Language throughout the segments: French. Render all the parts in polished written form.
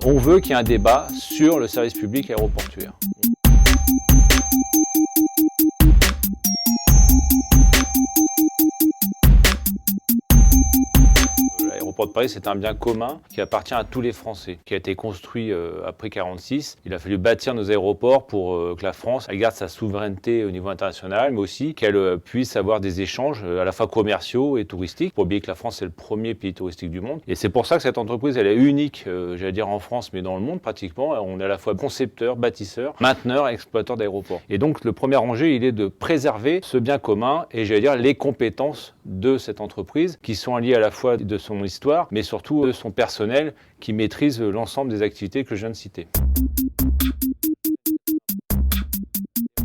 On veut qu'il y ait un débat sur le service public aéroportuaire. L'aéroport de Paris, c'est un bien commun qui appartient à tous les Français, qui a été construit après 1946. Il a fallu bâtir nos aéroports pour que la France garde sa souveraineté au niveau international, mais aussi qu'elle puisse avoir des échanges à la fois commerciaux et touristiques. Pour oublier que la France est le premier pays touristique du monde. Et c'est pour ça que cette entreprise, elle est unique, j'allais dire en France, mais dans le monde pratiquement. On est à la fois concepteur, bâtisseur, mainteneur et exploiteur d'aéroports. Et donc le premier enjeu, il est de préserver ce bien commun et j'allais dire les compétences de cette entreprise qui sont liées à la fois de son histoire, mais surtout de son personnel qui maîtrise l'ensemble des activités que je viens de citer.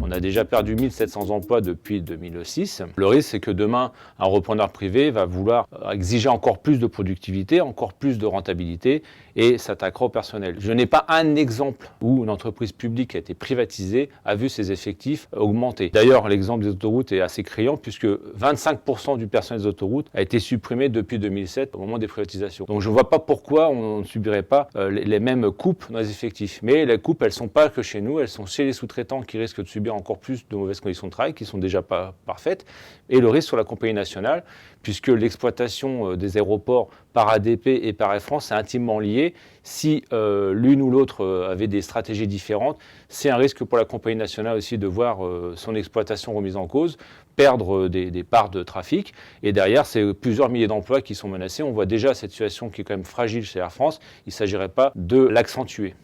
On a déjà perdu 1700 emplois depuis 2006. Le risque, c'est que demain, un repreneur privé va vouloir exiger encore plus de productivité, encore plus de rentabilité et s'attaquera au personnel. Je n'ai pas un exemple où une entreprise publique qui a été privatisée a vu ses effectifs augmenter. D'ailleurs, l'exemple des autoroutes est assez criant puisque 25% du personnel des autoroutes a été supprimé depuis 2007 au moment des privatisations. Donc je ne vois pas pourquoi on ne subirait pas les mêmes coupes dans les effectifs. Mais les coupes, elles ne sont pas que chez nous, elles sont chez les sous-traitants qui risquent de subir encore plus de mauvaises conditions de travail qui sont déjà pas parfaites et le risque sur la compagnie nationale puisque l'exploitation des aéroports par ADP et par Air France est intimement liée. Si l'une ou l'autre avait des stratégies différentes, c'est un risque pour la compagnie nationale aussi de voir son exploitation remise en cause, perdre des parts de trafic et derrière c'est plusieurs milliers d'emplois qui sont menacés. On voit déjà cette situation qui est quand même fragile chez Air France, il ne s'agirait pas de l'accentuer.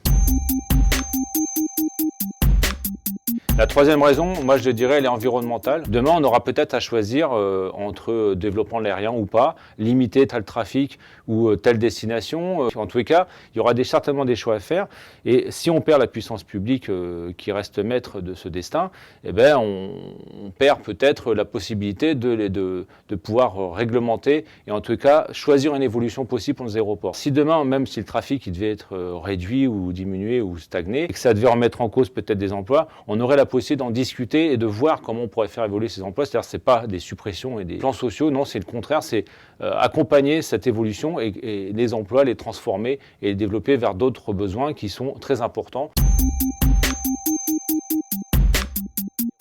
La troisième raison, moi je dirais, elle est environnementale. Demain, on aura peut-être à choisir entre développement de l'aérien ou pas, limiter tel trafic ou telle destination. En tous les cas, il y aura certainement des choix à faire. Et si on perd la puissance publique qui reste maître de ce destin, eh ben, on perd peut-être la possibilité de pouvoir réglementer et en tous les cas choisir une évolution possible pour nos aéroports. Si demain, même si le trafic il devait être réduit ou diminué ou stagné, et que ça devait remettre en cause peut-être des emplois, on aurait la possibilité d'en discuter et de voir comment on pourrait faire évoluer ces emplois. C'est-à-dire c'est pas des suppressions et des plans sociaux, non, c'est le contraire, c'est accompagner cette évolution et les emplois, les transformer et les développer vers d'autres besoins qui sont très importants.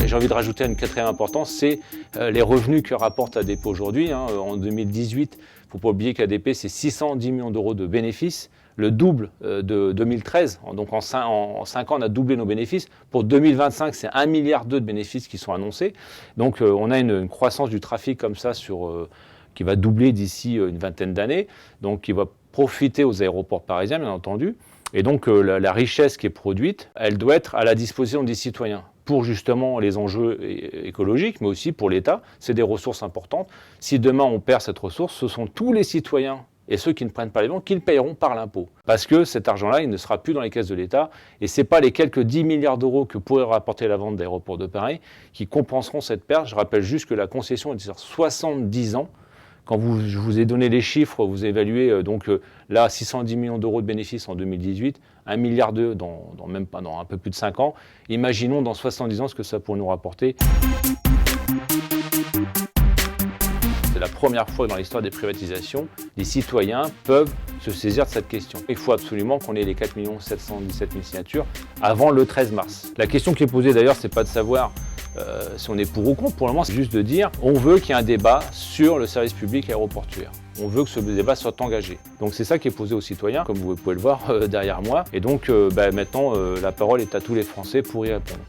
J'ai envie de rajouter une quatrième importance, c'est les revenus que rapporte ADP aujourd'hui. En 2018, il ne faut pas oublier qu'ADP, c'est 610 millions d'euros de bénéfices, le double de 2013. Donc en 5 ans, on a doublé nos bénéfices. Pour 2025, c'est 1,2 milliard de bénéfices qui sont annoncés. Donc on a une croissance du trafic comme ça qui va doubler d'ici une vingtaine d'années, donc qui va profiter aux aéroports parisiens, bien entendu. Et donc la richesse qui est produite, elle doit être à la disposition des citoyens pour justement les enjeux écologiques, mais aussi pour l'État. C'est des ressources importantes. Si demain on perd cette ressource, ce sont tous les citoyens et ceux qui ne prennent pas l'avion qui le payeront par l'impôt. Parce que cet argent-là, il ne sera plus dans les caisses de l'État. Et ce n'est pas les quelques 10 milliards d'euros que pourrait rapporter la vente d'Aéroports de Paris qui compenseront cette perte. Je rappelle juste que la concession est sur 70 ans. Quand je vous ai donné les chiffres, vous évaluez là 610 millions d'euros de bénéfices en 2018, 1,2 milliard dans un peu plus de 5 ans. Imaginons dans 70 ans ce que ça pourrait nous rapporter. C'est la première fois dans l'histoire des privatisations, les citoyens peuvent se saisir de cette question. Il faut absolument qu'on ait les 4 717 000 signatures avant le 13 mars. La question qui est posée d'ailleurs, c'est pas de savoir si on est pour ou contre, pour le moment, c'est juste de dire on veut qu'il y ait un débat sur le service public aéroportuaire. On veut que ce débat soit engagé. Donc c'est ça qui est posé aux citoyens, comme vous pouvez le voir derrière moi. Et donc maintenant, la parole est à tous les Français pour y répondre.